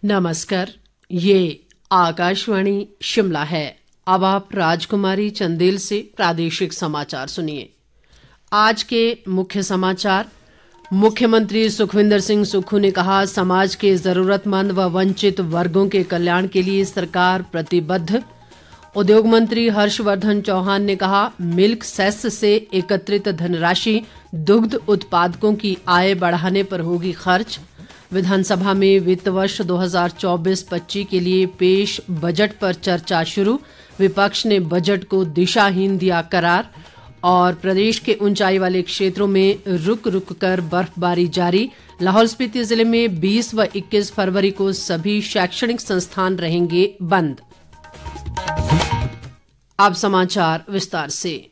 नमस्कार, ये आकाशवाणी शिमला है। अब आप राजकुमारी चंदेल से प्रादेशिक समाचार सुनिए। आज के मुख्य समाचार। मुख्यमंत्री सुखविंदर सिंह सुक्खू ने कहा, समाज के जरूरतमंद व वंचित वर्गों के कल्याण के लिए सरकार प्रतिबद्ध। उद्योग मंत्री हर्षवर्धन चौहान ने कहा, मिल्क सेस से एकत्रित धनराशि दुग्ध उत्पादकों की आय बढ़ाने पर होगी खर्च। विधानसभा में वित्त वर्ष 2024-25 के लिए पेश बजट पर चर्चा शुरू। विपक्ष ने बजट को दिशाहीन दिया करार। और प्रदेश के ऊंचाई वाले क्षेत्रों में रुक रुक कर बर्फबारी जारी। लाहौल स्पीति जिले में 20 व 21 फरवरी को सभी शैक्षणिक संस्थान रहेंगे बंद। अब समाचार विस्तार से।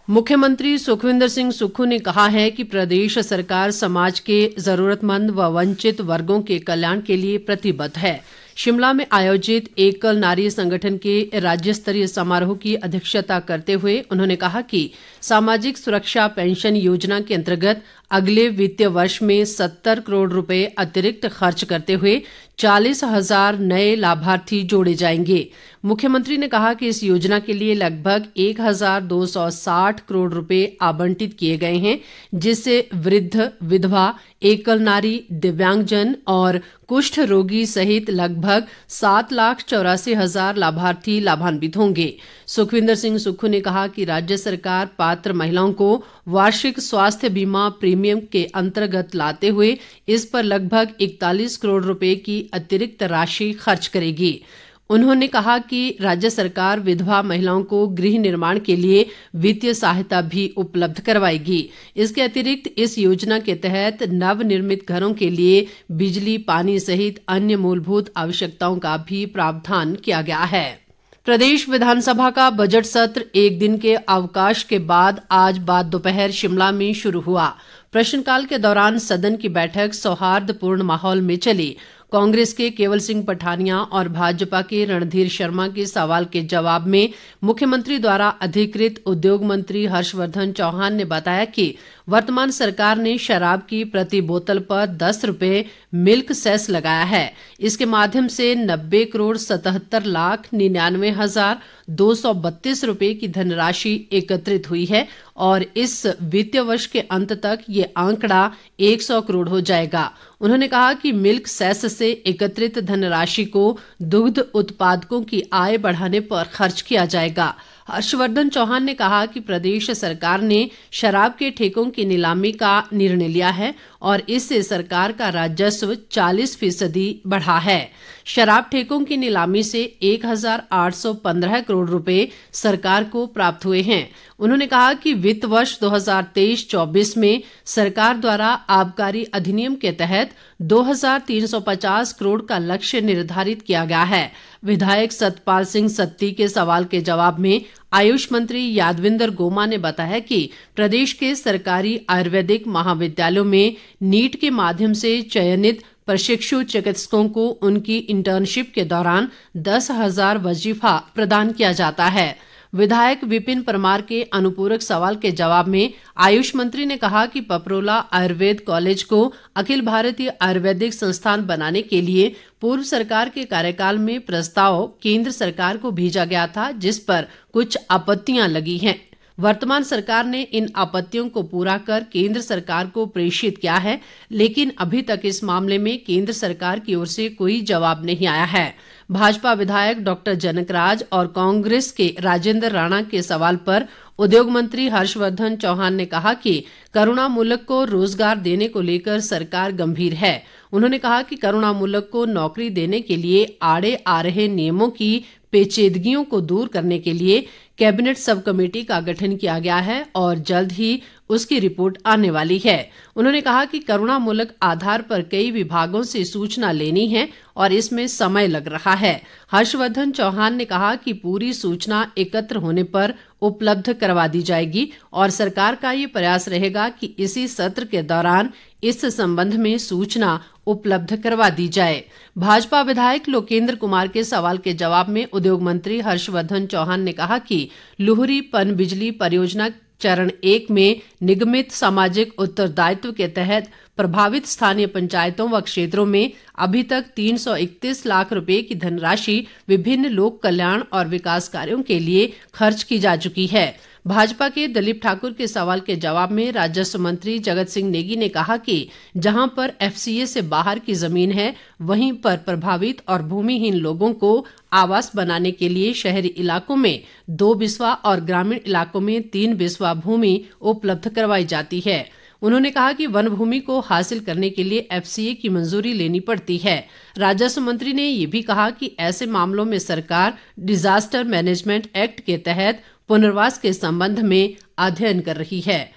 मुख्यमंत्री सुखविंदर सिंह सुक्खू ने कहा है कि प्रदेश सरकार समाज के जरूरतमंद व वंचित वर्गों के कल्याण के लिए प्रतिबद्ध है। शिमला में आयोजित एकल नारी संगठन के राज्य स्तरीय समारोह की अध्यक्षता करते हुए उन्होंने कहा कि सामाजिक सुरक्षा पेंशन योजना के अंतर्गत अगले वित्तीय वर्ष में 70 करोड़ रुपए अतिरिक्त खर्च करते हुए 40,000 नए लाभार्थी जोड़े जाएंगे। मुख्यमंत्री ने कहा कि इस योजना के लिए लगभग 1,260 करोड़ रुपए आवंटित किए गए हैं, जिससे वृद्ध, विधवा, एकल नारी, दिव्यांगजन और कुष्ठ रोगी सहित लगभग 7,84,000 लाभार्थी लाभान्वित होंगे। सुखविंदर सिंह सुक्खू ने कहा कि राज्य सरकार पात्र महिलाओं को वार्षिक स्वास्थ्य बीमा प्रीमियम के अंतर्गत लाते हुए इस पर लगभग 41 करोड़ रुपए की अतिरिक्त राशि खर्च करेगी। उन्होंने कहा कि राज्य सरकार विधवा महिलाओं को गृह निर्माण के लिए वित्तीय सहायता भी उपलब्ध करवाएगी। इसके अतिरिक्त इस योजना के तहत नवनिर्मित घरों के लिए बिजली, पानी सहित अन्य मूलभूत आवश्यकताओं का भी प्रावधान किया गया है। प्रदेश विधानसभा का बजट सत्र एक दिन के अवकाश के बाद आज बाद दोपहर शिमला में शुरू हुआ। प्रश्नकाल के दौरान सदन की बैठक सौहार्दपूर्ण माहौल में चली। कांग्रेस के केवल सिंह पठानिया और भाजपा के रणधीर शर्मा के सवाल के जवाब में मुख्यमंत्री द्वारा अधिकृत उद्योग मंत्री हर्षवर्धन चौहान ने बताया कि वर्तमान सरकार ने शराब की प्रति बोतल पर 10 रुपए मिल्क सेस लगाया है। इसके माध्यम से 90 करोड़ 77,99,232 रुपए की धनराशि एकत्रित हुई है और इस वित्तीय वर्ष के अंत तक ये आंकड़ा 100 करोड़ हो जाएगा। उन्होंने कहा कि मिल्क सेस से एकत्रित धनराशि को दुग्ध उत्पादकों की आय बढ़ाने पर खर्च किया जाएगा। हर्षवर्धन चौहान ने कहा कि प्रदेश सरकार ने शराब के ठेकों की नीलामी का निर्णय लिया है और इससे सरकार का राजस्व 40% बढ़ा है। शराब ठेकों की नीलामी से 1,815 करोड़ रुपए सरकार को प्राप्त हुए हैं। उन्होंने कहा कि वित्त वर्ष 2023-24 में सरकार द्वारा आबकारी अधिनियम के तहत 2,350 करोड़ का लक्ष्य निर्धारित किया गया है। विधायक सतपाल सिंह सत्ती के सवाल के जवाब में आयुष मंत्री यादविंदर गोमा ने बताया कि प्रदेश के सरकारी आयुर्वेदिक महाविद्यालयों में नीट के माध्यम से चयनित प्रशिक्षु चिकित्सकों को उनकी इंटर्नशिप के दौरान 10,000 वजीफा प्रदान किया जाता है। विधायक विपिन परमार के अनुपूरक सवाल के जवाब में आयुष मंत्री ने कहा कि पपरोला आयुर्वेद कॉलेज को अखिल भारतीय आयुर्वेदिक संस्थान बनाने के लिए पूर्व सरकार के कार्यकाल में प्रस्ताव केंद्र सरकार को भेजा गया था, जिस पर कुछ आपत्तियां लगी हैं। वर्तमान सरकार ने इन आपत्तियों को पूरा कर केंद्र सरकार को प्रेषित किया है, लेकिन अभी तक इस मामले में केंद्र सरकार की ओर से कोई जवाब नहीं आया है। भाजपा विधायक डॉक्टर जनकराज और कांग्रेस के राजेंद्र राणा के सवाल पर उद्योग मंत्री हर्षवर्धन चौहान ने कहा कि करुणा मूलक को रोजगार देने को लेकर सरकार गंभीर है। उन्होंने कहा कि करुणा मूलक को नौकरी देने के लिए आड़े आ रहे नियमों की पेचीदगियों को दूर करने के लिए कैबिनेट सब कमेटी का गठन किया गया है और जल्द ही उसकी रिपोर्ट आने वाली है। उन्होंने कहा कि करुणामूलक आधार पर कई विभागों से सूचना लेनी है और इसमें समय लग रहा है। हर्षवर्धन चौहान ने कहा कि पूरी सूचना एकत्र होने पर उपलब्ध करवा दी जाएगी और सरकार का ये प्रयास रहेगा कि इसी सत्र के दौरान इस संबंध में सूचना उपलब्ध करवा दी जाए। भाजपा विधायक लोकेंद्र कुमार के सवाल के जवाब में उद्योग मंत्री हर्षवर्धन चौहान ने कहा कि लुहरी पनबिजली परियोजना चरण 1 में निगमित सामाजिक उत्तरदायित्व के तहत प्रभावित स्थानीय पंचायतों व क्षेत्रों में अभी तक 331 लाख रुपए की धनराशि विभिन्न लोक कल्याण और विकास कार्यों के लिए खर्च की जा चुकी है। भाजपा के दलीप ठाकुर के सवाल के जवाब में राजस्व मंत्री जगत सिंह नेगी ने कहा कि जहां पर एफसीए से बाहर की जमीन है वहीं पर प्रभावित और भूमिहीन लोगों को आवास बनाने के लिए शहरी इलाकों में 2 बिस्वा और ग्रामीण इलाकों में 3 बिस्वा भूमि उपलब्ध करवाई जाती है। उन्होंने कहा कि वन भूमि को हासिल करने के लिए एफसीए की मंजूरी लेनी पड़ती है। राजस्व मंत्री ने ये भी कहा कि ऐसे मामलों में सरकार डिजास्टर मैनेजमेंट एक्ट के तहत पुनर्वास के संबंध में अध्ययन कर रही है।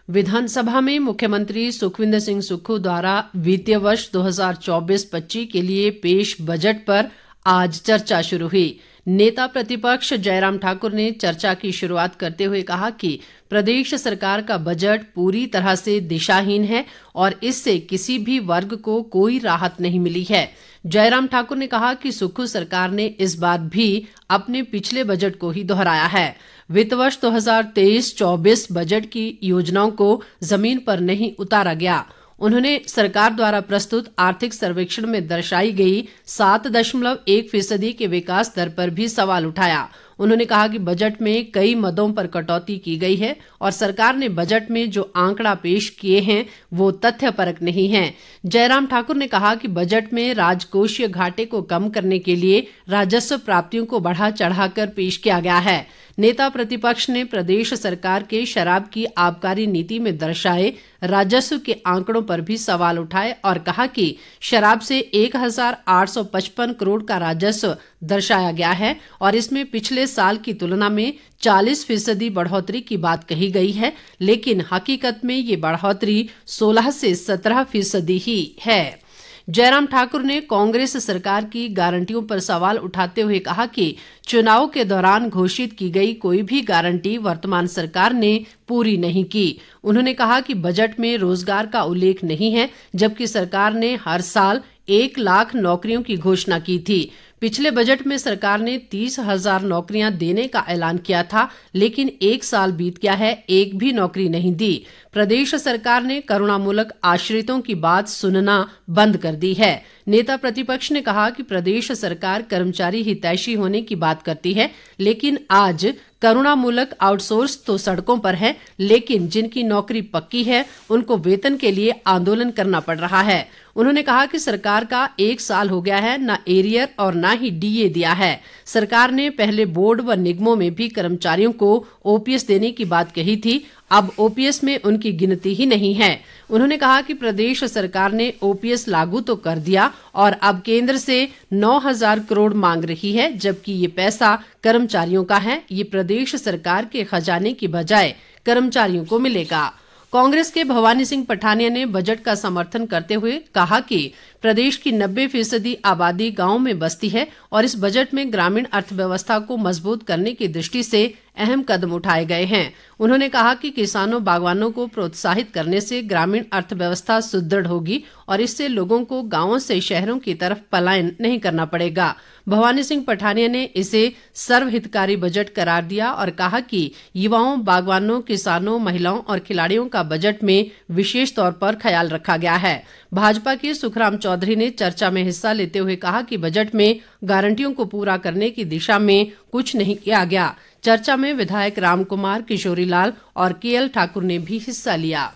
विधानसभा में मुख्यमंत्री सुखविंदर सिंह सुक्खू द्वारा वित्तीय वर्ष 2024-25 के लिए पेश बजट पर आज चर्चा शुरू हुई। नेता प्रतिपक्ष जयराम ठाकुर ने चर्चा की शुरुआत करते हुए कहा कि प्रदेश सरकार का बजट पूरी तरह से दिशाहीन है और इससे किसी भी वर्ग को कोई राहत नहीं मिली है। जयराम ठाकुर ने कहा कि सुक्खू सरकार ने इस बार भी अपने पिछले बजट को ही दोहराया है। वित्त वर्ष 2023-24 बजट की योजनाओं को जमीन पर नहीं उतारा गया। उन्होंने सरकार द्वारा प्रस्तुत आर्थिक सर्वेक्षण में दर्शाई गई 7.1% के विकास दर पर भी सवाल उठाया। उन्होंने कहा कि बजट में कई मदों पर कटौती की गई है और सरकार ने बजट में जो आंकड़ा पेश किए हैं वो तथ्यपरक नहीं है। जयराम ठाकुर ने कहा कि बजट में राजकोषीय घाटे को कम करने के लिए राजस्व प्राप्तियों को बढ़ा चढ़ाकर पेश किया गया है। नेता प्रतिपक्ष ने प्रदेश सरकार के शराब की आबकारी नीति में दर्शाए राजस्व के आंकड़ों पर भी सवाल उठाए और कहा कि शराब से 1855 करोड़ का राजस्व दर्शाया गया है और इसमें पिछले साल की तुलना में 40% बढ़ोतरी की बात कही गई है, लेकिन हकीकत में ये बढ़ोतरी 16 से 17% ही है। जयराम ठाकुर ने कांग्रेस सरकार की गारंटियों पर सवाल उठाते हुए कहा कि चुनाव के दौरान घोषित की गई कोई भी गारंटी वर्तमान सरकार ने पूरी नहीं की। उन्होंने कहा कि बजट में रोजगार का उल्लेख नहीं है, जबकि सरकार ने हर साल 1 लाख नौकरियों की घोषणा की थी। पिछले बजट में सरकार ने 30,000 नौकरियां देने का ऐलान किया था, लेकिन 1 साल बीत गया है, एक भी नौकरी नहीं दी। प्रदेश सरकार ने करुणामूलक आश्रितों की बात सुनना बंद कर दी है। नेता प्रतिपक्ष ने कहा कि प्रदेश सरकार कर्मचारी हितैषी होने की बात करती है, लेकिन आज करुणामूलक आउटसोर्स तो सड़कों पर है, लेकिन जिनकी नौकरी पक्की है उनको वेतन के लिए आंदोलन करना पड़ रहा है। उन्होंने कहा कि सरकार का 1 साल हो गया है, ना एरियर और ना ही डीए दिया है। सरकार ने पहले बोर्ड व निगमों में भी कर्मचारियों को ओपीएस देने की बात कही थी, अब ओपीएस में उनकी गिनती ही नहीं है। उन्होंने कहा कि प्रदेश सरकार ने ओपीएस लागू तो कर दिया और अब केंद्र से 9,000 करोड़ मांग रही है, जबकि ये पैसा कर्मचारियों का है। ये प्रदेश सरकार के खजाने की बजाय कर्मचारियों को मिलेगा। कांग्रेस के भवानी सिंह पठानिया ने बजट का समर्थन करते हुए कहा कि प्रदेश की 90% आबादी गांव में बसती है और इस बजट में ग्रामीण अर्थव्यवस्था को मजबूत करने की दृष्टि से अहम कदम उठाए गए हैं। उन्होंने कहा कि किसानों बागवानों को प्रोत्साहित करने से ग्रामीण अर्थव्यवस्था सुदृढ़ होगी और इससे लोगों को गांवों से शहरों की तरफ पलायन नहीं करना पड़ेगा। भवानी सिंह पठानिया ने इसे सर्वहितकारी बजट करार दिया और कहा कि युवाओं, बागवानों, किसानों, महिलाओं और खिलाड़ियों का बजट में विशेष तौर पर ख्याल रखा गया है। भाजपा के सुखराम चौधरी ने चर्चा में हिस्सा लेते हुए कहा कि बजट में गारंटियों को पूरा करने की दिशा में कुछ नहीं किया गया। चर्चा में विधायक रामकुमार, किशोरी लाल और केएल ठाकुर ने भी हिस्सा लिया।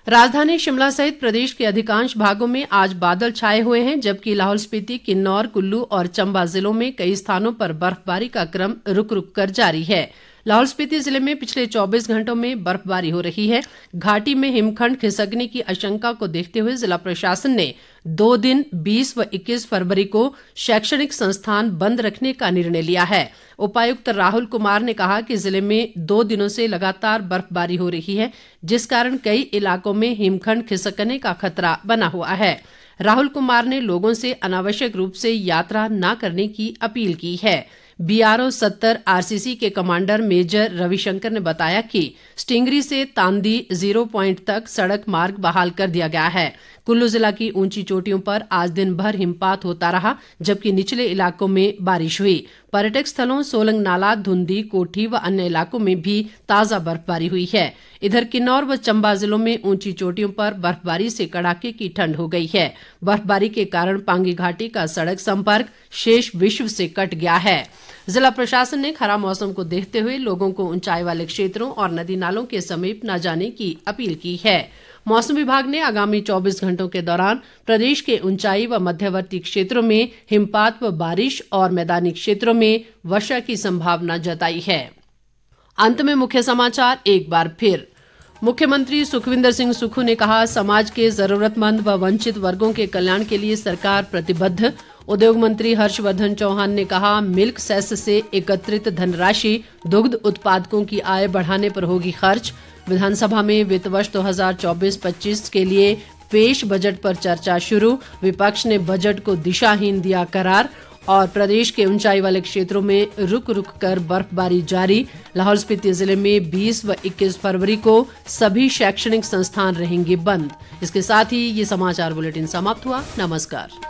राजधानी शिमला सहित प्रदेश के अधिकांश भागों में आज बादल छाए हुए हैं, जबकि लाहौल स्पीति, किन्नौर, कुल्लू और चंबा जिलों में कई स्थानों पर बर्फबारी का क्रम रुक रुक कर जारी है। लाहौल स्पीति जिले में पिछले 24 घंटों में बर्फबारी हो रही है। घाटी में हिमखंड खिसकने की आशंका को देखते हुए जिला प्रशासन ने 2 दिन 20 व 21 फरवरी को शैक्षणिक संस्थान बंद रखने का निर्णय लिया है। उपायुक्त राहुल कुमार ने कहा कि जिले में 2 दिनों से लगातार बर्फबारी हो रही है, जिस कारण कई इलाकों में हिमखंड खिसकने का खतरा बना हुआ है। राहुल कुमार ने लोगों से अनावश्यक रूप से यात्रा न करने की अपील की है। BRO 70 RCC के कमांडर मेजर रविशंकर ने बताया कि स्टिंगरी से तांदी 0 पॉइंट तक सड़क मार्ग बहाल कर दिया गया है। कुल्लू जिला की ऊंची चोटियों पर आज दिन भर हिमपात होता रहा, जबकि निचले इलाकों में बारिश हुई। पर्यटक स्थलों सोलंग नाला, धुंधी, कोठी व अन्य इलाकों में भी ताजा बर्फबारी हुई है। इधर किन्नौर व चंबा जिलों में ऊंची चोटियों पर बर्फबारी से कड़ाके की ठंड हो गई है। बर्फबारी के कारण पांगी घाटी का सड़क संपर्क शेष विश्व से कट गया है। जिला प्रशासन ने खराब मौसम को देखते हुए लोगों को ऊंचाई वाले क्षेत्रों और नदी नालों के समीप न जाने की अपील की है। मौसम विभाग ने आगामी 24 घंटों के दौरान प्रदेश के ऊंचाई व मध्यवर्ती क्षेत्रों में हिमपात व बारिश और मैदानी क्षेत्रों में वर्षा की संभावना जताई है। अंत में मुख्य समाचार एक बार फिर। मुख्यमंत्री सुखविंदर सिंह सुक्खू ने कहा, समाज के जरूरतमंद व वंचित वर्गों के कल्याण के लिए सरकार प्रतिबद्ध। उद्योग मंत्री हर्षवर्धन चौहान ने कहा, मिल्क सेस से एकत्रित धनराशि दुग्ध उत्पादकों की आय बढ़ाने पर होगी खर्च। विधानसभा में वित्त वर्ष 2024-25 के लिए पेश बजट पर चर्चा शुरू। विपक्ष ने बजट को दिशाहीन दिया करार। और प्रदेश के ऊंचाई वाले क्षेत्रों में रुक रुक कर बर्फबारी जारी। लाहौल स्पीति जिले में 20 व 21 फरवरी को सभी शैक्षणिक संस्थान रहेंगे बंद। इसके साथ ही ये समाचार बुलेटिन समाप्त हुआ। नमस्कार।